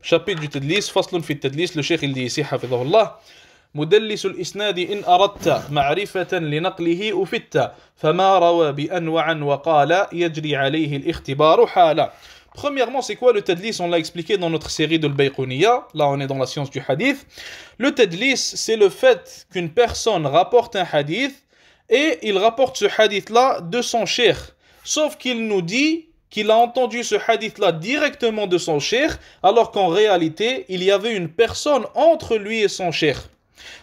chapitre du tadlis, faslun fi tadlis, le cheikh il dit ici, hafidhahullah, مدلس الإسناد إن أردت معرفة لنقله أفدت فما روى بأن وعن وقال يجري عليه الاختبار حالا. Premièrement, c'est quoi le tadlis? On l'a expliqué dans notre série de l'Bayqouniya. Là, on est dans la science du hadith. Le tadlis, c'est le fait qu'une personne rapporte un hadith et il rapporte ce hadith-là de son cheikh. Sauf qu'il nous dit qu'il a entendu ce hadith-là directement de son cheikh, alors qu'en réalité, il y avait une personne entre lui et son cheikh.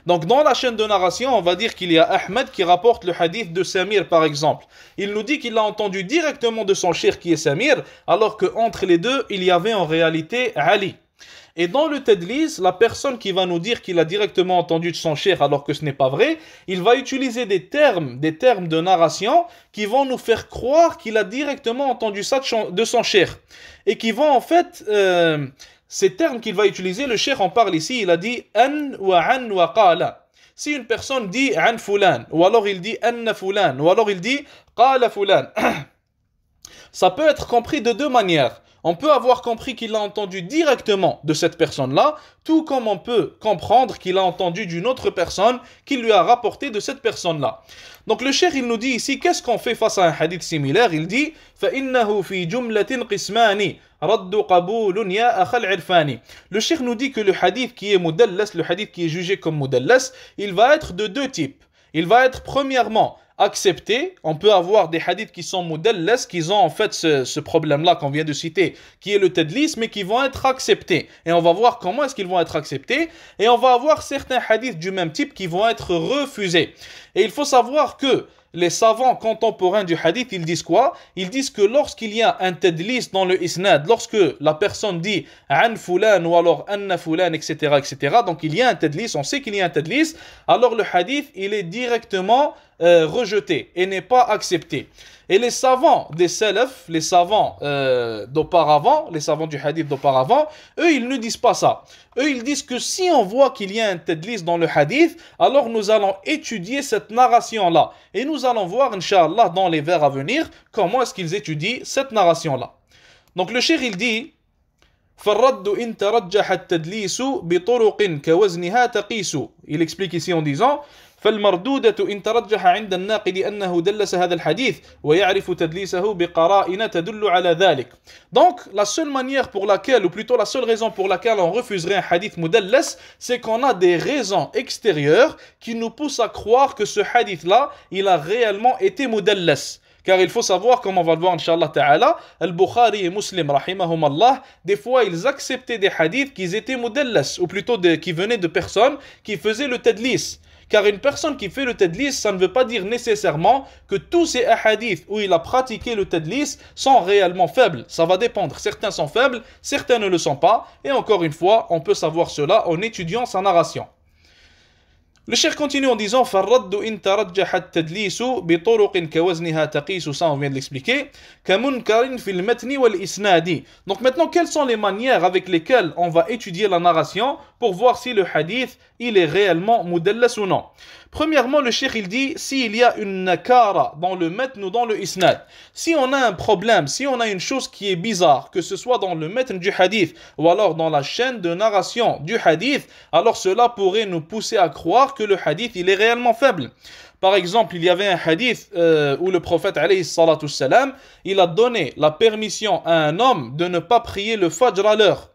Donc dans la chaîne de narration, on va dire qu'il y a Ahmed qui rapporte le hadith de Samir par exemple. Il nous dit qu'il l'a entendu directement de son cheikh qui est Samir, alors qu'entre les deux, il y avait en réalité Ali. Et dans le tadlis, la personne qui va nous dire qu'il a directement entendu de son cheikh alors que ce n'est pas vrai, il va utiliser des termes de narration qui vont nous faire croire qu'il a directement entendu ça de son cheikh. Et qui vont en fait... ces termes qu'il va utiliser, le cheikh en parle ici, il a dit an wa qala. Si une personne dit an fulan, ou alors il dit anna fulan, ou alors il dit qala fulan, ça peut être compris de deux manières. On peut avoir compris qu'il a entendu directement de cette personne-là, tout comme on peut comprendre qu'il a entendu d'une autre personne qui lui a rapporté de cette personne-là. Donc le cheikh il nous dit ici, qu'est-ce qu'on fait face à un hadith similaire? Il dit فَإِنَّهُ فِي جُمْلَةٍ قِسْمَانِ رَدُّ قَبُولٌ يَا أَخَ الْعِرْفَانِ. Le cheikh nous dit que le hadith qui est mudallas, le hadith qui est jugé comme mudallas, il va être de deux types. Il va être premièrement accepté. On peut avoir des hadiths qui sont mudallas, qui ont en fait ce problème-là qu'on vient de citer, qui est le tadlis, mais qui vont être acceptés. Et on va voir comment est-ce qu'ils vont être acceptés. Et on va avoir certains hadiths du même type qui vont être refusés. Et il faut savoir que les savants contemporains du hadith, ils disent quoi? Ils disent que lorsqu'il y a un tadlis dans le isnad, lorsque la personne dit an fulan ou alors anna fulan, etc., etc., donc il y a un tadlis, on sait qu'il y a un tadlis, alors le hadith, il est directement rejeté et n'est pas accepté. Et les savants des salaf, les savants d'auparavant, les savants du hadith d'auparavant, eux, ils ne disent pas ça. Eux, ils disent que si on voit qu'il y a un tadlis dans le hadith, alors nous allons étudier cette narration-là. Et nous allons voir, Inch'Allah, dans les vers à venir, comment est-ce qu'ils étudient cette narration-là. Donc le cheikh, il dit فَالرَّدُّ إِن تَرَجَّحَ التَّدْلِيسُ بِطُرُقٍ كَوَزْنِهَا تَقِيسُ. Il explique ici en disant فالمردودة إن ترجح عند الناقد أنه دلس هذا الحديث ويعرف تدليسه بقرائن تدل على ذلك. Donc la seule manière pour laquelle, ou plutôt la seule raison pour laquelle on refuserait un hadith mudallas, c'est qu'on a des raisons extérieures qui nous poussent à croire que ce hadith-là, il a réellement été mudallas. Car il faut savoir, comme on va le voir Inch'Allah Ta'ala, Al-Bukhari et Muslim, rahimahumallah, des fois ils acceptaient des hadiths qui étaient mudallas, ou plutôt qui venaient de personnes qui faisaient le tadlis. Car une personne qui fait le tadlis, ça ne veut pas dire nécessairement que tous ces hadiths où il a pratiqué le tadlis sont réellement faibles. Ça va dépendre. Certains sont faibles, certains ne le sont pas. Et encore une fois, on peut savoir cela en étudiant sa narration. Le cheikh continue en disant فَالرَّدُّ إِن تَرَجَّحَ التَّدْلِيسُ بِطُرُقٍ كَوَزْنِهَا تَقِيسُ. Ça, on vient de l'expliquer. كَمُنْكَرٍ فِي الْمَتْنِ وَالْإِسْنَادِ. Donc maintenant, quelles sont les manières avec lesquelles on va étudier la narration pour voir si le hadith, il est réellement mudallas ou non? Premièrement, le cheikh il dit, s'il y a une nakara dans le matn ou dans le isnad, si on a un problème, si on a une chose qui est bizarre, que ce soit dans le matn du hadith ou alors dans la chaîne de narration du hadith, alors cela pourrait nous pousser à croire que le hadith il est réellement faible. Par exemple, il y avait un hadith où le prophète alayhi salatu salam, il a donné la permission à un homme de ne pas prier le fajr à l'heure.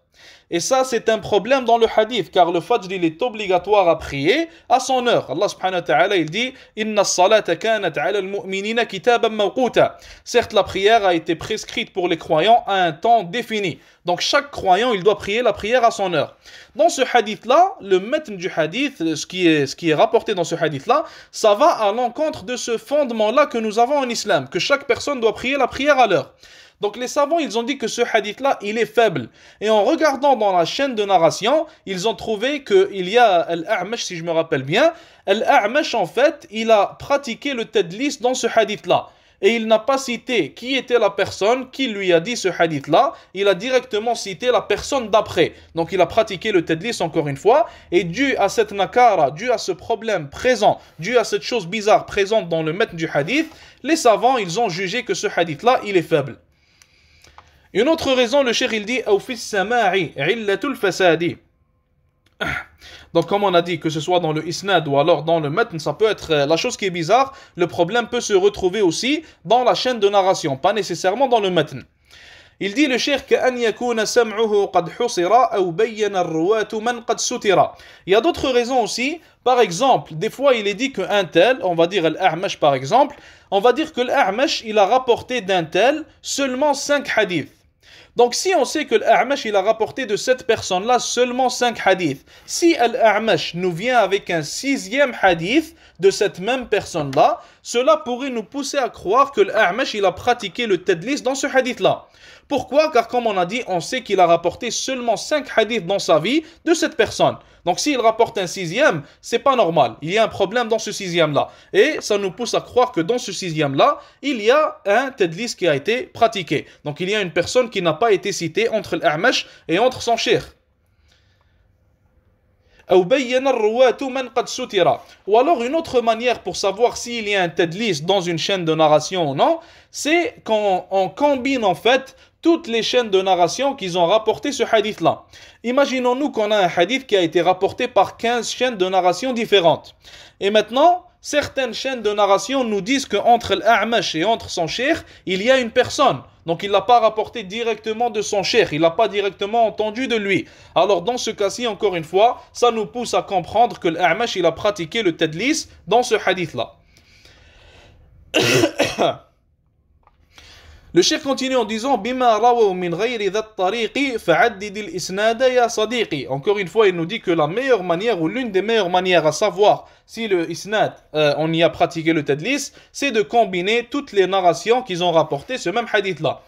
Et ça, c'est un problème dans le hadith, car le fajr, il est obligatoire à prier à son heure. Allah subhanahu wa ta'ala, il dit « Inna as-salata kanat ala al-mu'minina kitaban mawquta » Certes, la prière a été prescrite pour les croyants à un temps défini. Donc, chaque croyant, il doit prier la prière à son heure. Dans ce hadith-là, le matn du hadith, ce qui est rapporté dans ce hadith-là, ça va à l'encontre de ce fondement-là que nous avons en islam, que chaque personne doit prier la prière à l'heure. Donc les savants, ils ont dit que ce hadith-là, il est faible. Et en regardant dans la chaîne de narration, ils ont trouvé qu'il y a Al-A'mash, si je me rappelle bien. Al-A'mash, en fait, il a pratiqué le tadlis dans ce hadith-là. Et il n'a pas cité qui était la personne qui lui a dit ce hadith-là. Il a directement cité la personne d'après. Donc il a pratiqué le tadlis encore une fois. Et dû à cette nakara, dû à ce problème présent, dû à cette chose bizarre présente dans le matn du hadith, les savants, ils ont jugé que ce hadith-là, il est faible. Une autre raison, le cheikh il dit أو في السماع علة الفساد. Donc comme on a dit, que ce soit dans le isnad ou alors dans le matn, ça peut être la chose qui est bizarre, le problème peut se retrouver aussi dans la chaîne de narration, pas nécessairement dans le matn. Il dit le cheikh كأن يكون سمعه قد حصر أو بين الرواة من قد ستر. Il y a d'autres raisons aussi. Par exemple, des fois il est dit qu'un tel, on va dire l'A'mash par exemple, on va dire que l'A'mash il a rapporté d'un tel seulement 5 hadiths. Donc si on sait que l'A'mash il a rapporté de cette personne-là seulement 5 hadiths, si l'A'mash nous vient avec un 6e hadith de cette même personne-là, cela pourrait nous pousser à croire que l'A'mash il a pratiqué le tadlis dans ce hadith-là. Pourquoi? Car comme on a dit, on sait qu'il a rapporté seulement 5 hadiths dans sa vie de cette personne. Donc s'il rapporte un 6e, c'est pas normal. Il y a un problème dans ce 6e-là. Et ça nous pousse à croire que dans ce 6e-là, il y a un tadlis qui a été pratiqué. Donc il y a une personne qui n'a pas été citée entre l'A'mash et entre son cheikh. Ou alors une autre manière pour savoir s'il y a un tadlis dans une chaîne de narration ou non, c'est quand on combine en fait toutes les chaînes de narration qu'ils ont rapporté ce hadith-là. Imaginons-nous qu'on a un hadith qui a été rapporté par 15 chaînes de narration différentes. Et maintenant, certaines chaînes de narration nous disent qu'entre l'A'mash et entre son cheikh, il y a une personne. Donc il ne l'a pas rapporté directement de son cheikh, il ne l'a pas directement entendu de lui. Alors dans ce cas-ci, encore une fois, ça nous pousse à comprendre que l'A'mash il a pratiqué le tadlis dans ce hadith-là. Le cheikh continue en disant Bima rawaw min ghayri dhat tariqi fa'addid al-isnad ya sadiqi. Encore une fois, il nous dit que la meilleure manière ou l'une des meilleures manières à savoir si le isnad on y a pratiqué le tadlis, c'est de combiner toutes les narrations qu'ils ont rapportées ce même hadith là.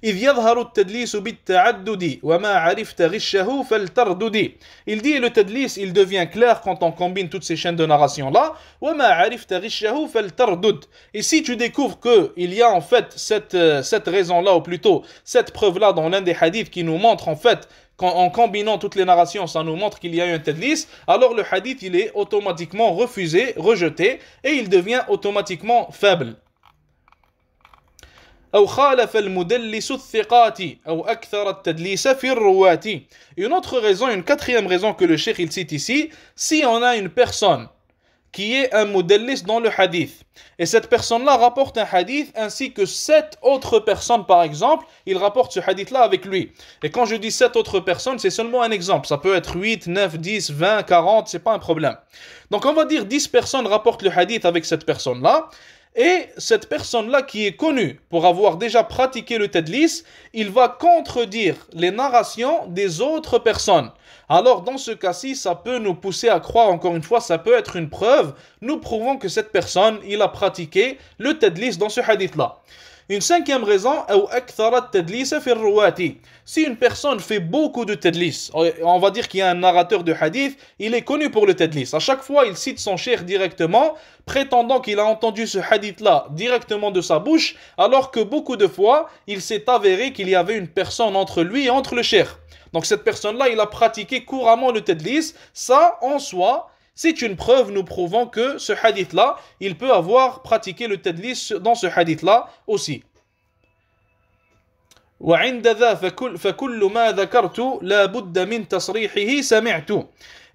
إذ يظهر التدليس بالتعدد وما عرفت غشه فلتردد. Il dit le tadlis il devient clair quand on combine toutes ces chaînes de narration là. وما عرفت غشه فلتردد. Et si tu découvres que il y a en fait cette raison là ou plutôt cette preuve là dans l'un des hadiths qui nous montre en fait en combinant toutes les narrations, ça nous montre qu'il y a eu un tadlis, alors le hadith il est automatiquement refusé, rejeté et il devient automatiquement faible. أو خالف المدلس الثقات أو أكثر التدليس في الرواة. Une autre raison, une quatrième raison que le cheikh il cite ici, si on a une personne qui est un mudallis dans le hadith, et cette personne-là rapporte un hadith ainsi que 7 autres personnes par exemple, il rapporte ce hadith-là avec lui. Et quand je dis 7 autres personnes, c'est seulement un exemple, ça peut être 8, 9, 10, 20, 40, c'est pas un problème. Donc on va dire 10 personnes rapportent le hadith avec cette personne-là, et cette personne-là qui est connue pour avoir déjà pratiqué le tadlis, il va contredire les narrations des autres personnes. Alors dans ce cas-ci, ça peut nous pousser à croire, encore une fois, ça peut être une preuve, nous prouvons que cette personne, il a pratiqué le tadlis dans ce hadith-là. Une cinquième raison, si une personne fait beaucoup de tadlis, on va dire qu'il y a un narrateur de hadith, il est connu pour le tadlis. À chaque fois, il cite son cheikh directement, prétendant qu'il a entendu ce hadith-là directement de sa bouche, alors que beaucoup de fois, il s'est avéré qu'il y avait une personne entre lui et entre le cheikh. Donc cette personne-là, il a pratiqué couramment le tadlis. Ça, en soi, c'est une preuve nous prouvant que ce hadith-là, il peut avoir pratiqué le tadlis dans ce hadith-là aussi. وعند ذا فكل ما ذكرت لا بد من تصريحه سمعت.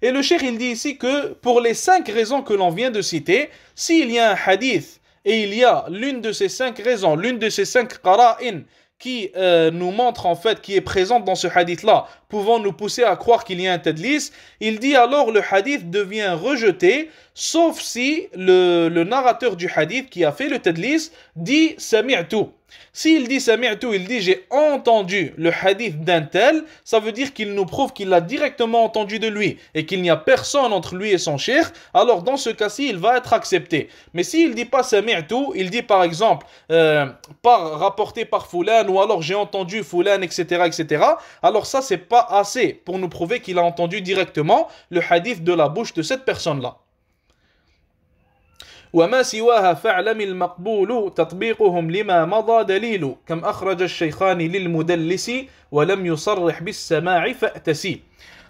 Et le cheikh il dit ici que pour les 5 raisons que l'on vient de citer, s'il y a un hadith et il y a l'une de ces 5 raisons, l'une de ces 5 qara'in qui nous montre en fait, qui est présente dans ce hadith-là, pouvant nous pousser à croire qu'il y a un tadlis, il dit alors le hadith devient rejeté, sauf si le narrateur du hadith qui a fait le tadlis dit sami'tu. S'il dit sami'tu, il dit j'ai entendu le hadith d'un tel, ça veut dire qu'il nous prouve qu'il l'a directement entendu de lui et qu'il n'y a personne entre lui et son cheikh, alors dans ce cas-ci, il va être accepté. Mais s'il dit pas sami'tu, il dit par exemple rapporté par Fulan ou alors j'ai entendu Fulan, etc., etc., alors ça c'est pas assez pour nous prouver qu'il a entendu directement le hadith de la bouche de cette personne-là. وما سواها فاعلم المقبول تطبيقهم لما مضى دليل كم أخرج الشيخان للمدلس ولم يصرح بالسماع فأتسي.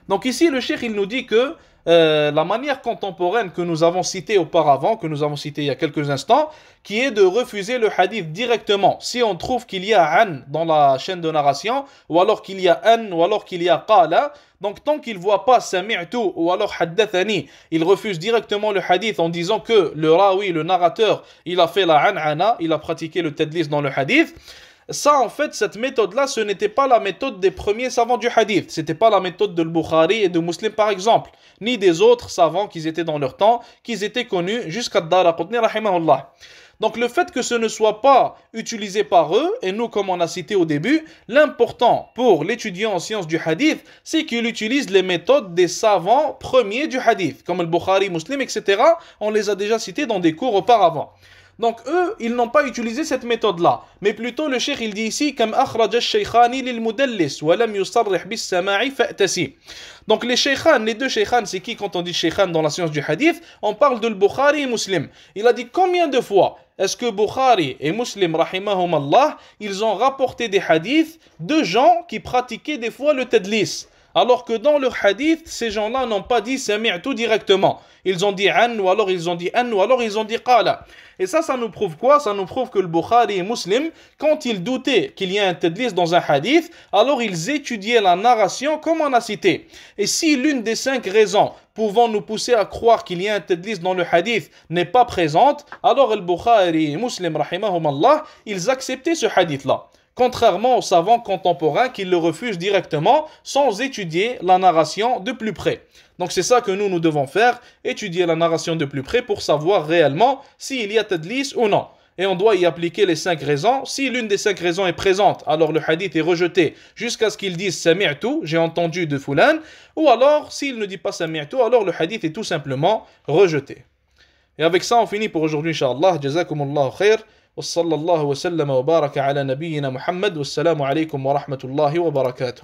Donc ici, le cheikh, il nous dit que la manière contemporaine que nous avons citée auparavant, que nous avons citée il y a quelques instants, qui est de refuser le hadith directement. Si on trouve qu'il y a an dans la chaîne de narration, ou alors qu'il y a an, ou alors qu'il y a qala, donc tant qu'il ne voit pas sami'tu ou alors haddathani, il refuse directement le hadith en disant que le rawi, le narrateur, il a fait la an'ana, il a pratiqué le tadlis dans le hadith. Ça, en fait, cette méthode-là, ce n'était pas la méthode des premiers savants du hadith. Ce n'était pas la méthode de Bukhari et de Muslim, par exemple, ni des autres savants qui étaient dans leur temps, qui étaient connus jusqu'à Daraqutni, rahimahullah. Donc le fait que ce ne soit pas utilisé par eux, et nous comme on a cité au début, l'important pour l'étudiant en sciences du hadith, c'est qu'il utilise les méthodes des savants premiers du hadith, comme le Bukhari, Muslim, etc. On les a déjà cités dans des cours auparavant. Donc eux, ils n'ont pas utilisé cette méthode-là, mais plutôt le cheikh il dit ici comme akhraj al-shaykhani lil-mudallis wa lam yusarrih bis-sama'i fa'tasi. Donc les shaykhan, les deux shaykhan, c'est qui quand on dit shaykhan dans la science du hadith? On parle de Bukhari et Muslim. Il a dit combien de fois est-ce que Bukhari et Muslim rahimahumallah, ils ont rapporté des hadiths de gens qui pratiquaient des fois le tadlis? Alors que dans le hadith, ces gens-là n'ont pas dit sami'tu directement. Ils ont dit an, ou alors ils ont dit an, ou alors ils ont dit qala. Et ça nous prouve quoi? Ça nous prouve que le Bukhari et Muslim, quand ils doutaient qu'il y a un tadlis dans un hadith, alors ils étudiaient la narration comme on a cité. Et si l'une des 5 raisons pouvant nous pousser à croire qu'il y a un tadlis dans le hadith n'est pas présente, alors le Bukhari et Muslim, rahimahumallah, ils acceptaient ce hadith-là. Contrairement aux savants contemporains qui le refusent directement sans étudier la narration de plus près. Donc c'est ça que nous devons faire, étudier la narration de plus près pour savoir réellement s'il y a tadlis ou non. Et on doit y appliquer les 5 raisons. Si l'une des 5 raisons est présente, alors le hadith est rejeté jusqu'à ce qu'il dise sami'tu, j'ai entendu de fulan. Ou alors, s'il ne dit pas sami'tu, alors le hadith est tout simplement rejeté. Et avec ça, on finit pour aujourd'hui, Inch'Allah. Jazakumullahu khair. وصلى الله وسلم وبارك على نبينا محمد والسلام عليكم ورحمة الله وبركاته.